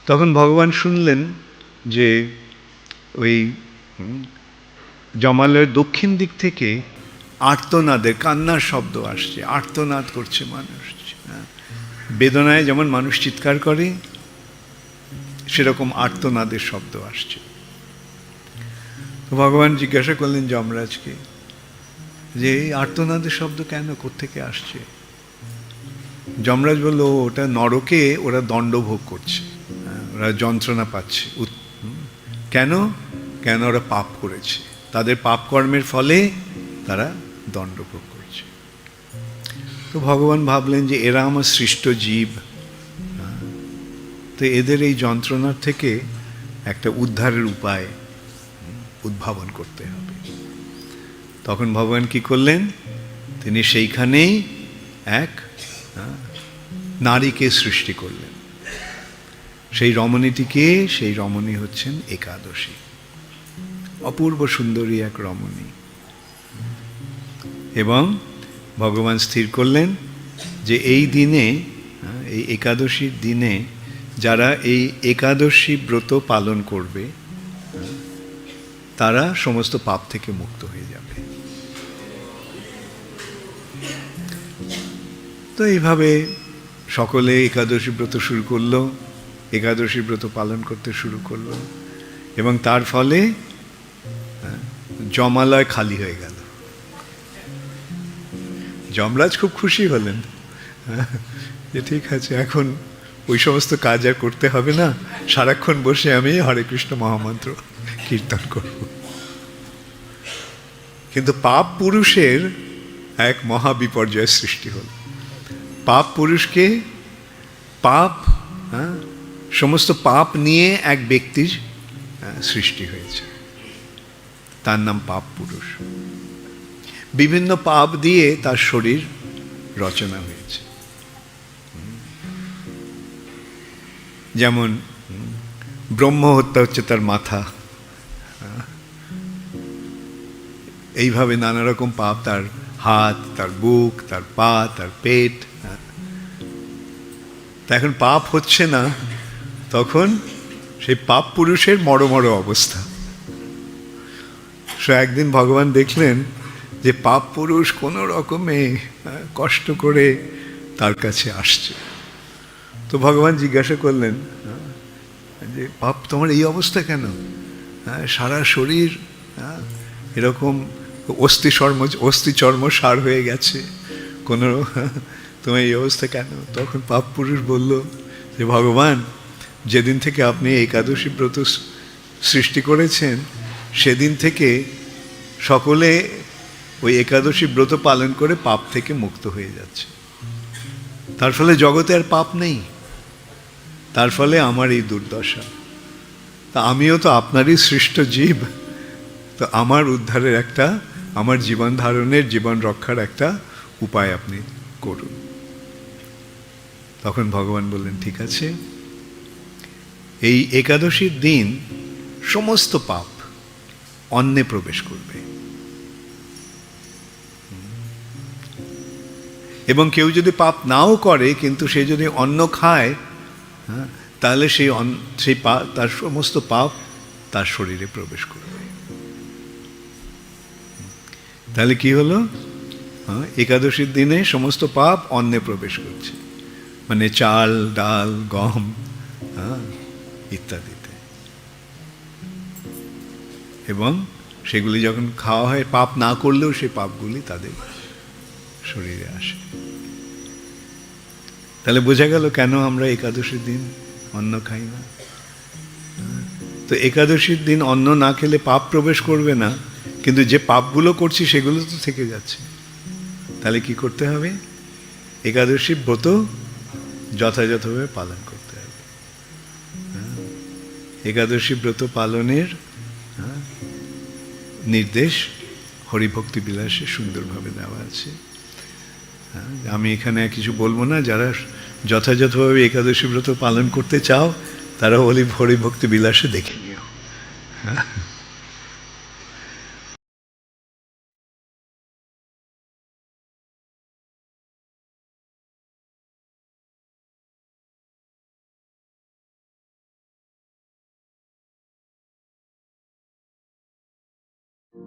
তখন ভগবান শুনলেন যে ওই জমালয়ের দক্ষিণ দিক থেকে আর্তনাদের কান্নার শব্দ আসছে, আর্তনাদ করছে মানুষ। বেদনায় যেমন মানুষ চিৎকার করে সেরকম আর্তনাদের শব্দ আসছে। তো ভগবান জিজ্ঞাসা করলেন যমরাজকে যে এই আর্তনাদের শব্দ কেন, কোত্থেকে আসছে? যমরাজ বলল ওটা নরকে ওরা দণ্ড ভোগ করছে, ওরা যন্ত্রণা পাচ্ছে। কেন? কেন ওরা পাপ করেছে, তাদের পাপ কর্মের ফলে তারা দণ্ড ভোগ করছে। তো ভগবান ভাবলেন যে এরা আমার সৃষ্ট জীব, তো এদের এই যন্ত্রণার থেকে একটা উদ্ধারের উপায় উদ্ভাবন করতে হবে। তখন ভগবান কি করলেন? তিনি সেইখানেই এক নারীকে সৃষ্টি করলেন। সেই রমণীটিকে, সেই রমণী হচ্ছেন একাদশী, অপূর্ব সুন্দরী এক রমণী। এবং ভগবান স্থির করলেন যে এই দিনে, এই একাদশীর দিনে যারা এই একাদশী ব্রত পালন করবে তারা সমস্ত পাপ থেকে মুক্ত হয়ে যাবে। তো এইভাবে সকলে একাদশী ব্রত শুরু করলো, একাদশী ব্রত পালন করতে শুরু করলো, এবং তার ফলে জমালয় খালি হয়ে গেল। যমরাজ খুব খুশি হলেন যে ঠিক আছে, এখন ওই সমস্ত কাজ আর করতে হবে না, সারাক্ষণ বসে আমি হরে কৃষ্ণ মহামন্ত্র কীর্তন করব। কিন্তু পাপ পুরুষের এক মহা বিপর্যয়ের সৃষ্টি হল। পাপ পুরুষকে, পাপ, সমস্ত পাপ নিয়ে এক ব্যক্তির সৃষ্টি হয়েছে, তার নাম পাপ পুরুষ। বিভিন্ন পাপ দিয়ে তার শরীর রচনা হয়েছে। যেমন ব্রহ্ম হত্যা হচ্ছে তার মাথা, এইভাবে নানা রকম পাপ, তার হাত, তার বুক, তার পা, তার পেট। তা এখন পাপ হচ্ছে না, তখন সেই পাপ পুরুষের মরো অবস্থা। সো একদিন ভগবান দেখলেন যে পাপ পুরুষ কোনো রকমে কষ্ট করে তার কাছে আসছে। তো ভগবান জিজ্ঞাসা করলেন যে পাপ, তোমার এই অবস্থা কেন? সারা শরীর এরকম অস্থি চর্ম সার হয়ে গেছে, কোনো তোমার এই অবস্থা কেন? তখন পাপ পুরুষ বলল যে ভগবান, যেদিন থেকে আপনি একাদশী ব্রত সৃষ্টি করেছেন সেদিন থেকে সকলে ওই একাদশী ব্রত পালন করে পাপ থেকে মুক্ত হয়ে যাচ্ছে। তার ফলে জগতে আর পাপ নেই, তার ফলে আমার এই দুর্দশা। তা আমিও তো আপনারই সৃষ্ট জীব, তো আমার উদ্ধারের একটা, আমার জীবন ধারণের, জীবন রক্ষার একটা উপায় আপনি করুন। তখন ভগবান বললেন ঠিক আছে, এই একাদশীর দিন সমস্ত পাপ অন্নে প্রবেশ করবে, এবং কেউ যদি পাপ নাও করে কিন্তু সে যদি অন্ন খায়, তাহলে তার সমস্ত পাপ তার শরীরে প্রবেশ করবে। তাহলে কি হলো? একাদশীর দিনে সমস্ত পাপ অন্নে প্রবেশ করছে, মানে চাল, ডাল, গম ইত্যাদিতে। এবং সেগুলি যখন খাওয়া হয়, পাপ না করলেও সেই পাপগুলি তাদের শরীরে আসে। তাহলে বোঝা গেল কেন আমরা একাদশীর দিন অন্ন খাই না। তো একাদশীর দিন অন্ন না খেলে পাপ প্রবেশ করবে না, কিন্তু যে পাপগুলো করছি সেগুলো তো থেকে যাচ্ছে। তাহলে কি করতে হবে? একাদশী ব্রত যথাযথভাবে পালন করতে হবে। একাদশী ব্রত পালনের নির্দেশ হরিভক্তি বিলাসে সুন্দরভাবে দেওয়া আছে। আমি এখানে কিছু বলবো না। যারা যথাযথভাবে একাদশী ব্রত পালন করতে চাও তারা হরিভক্তি বিলাসে দেখে নিও।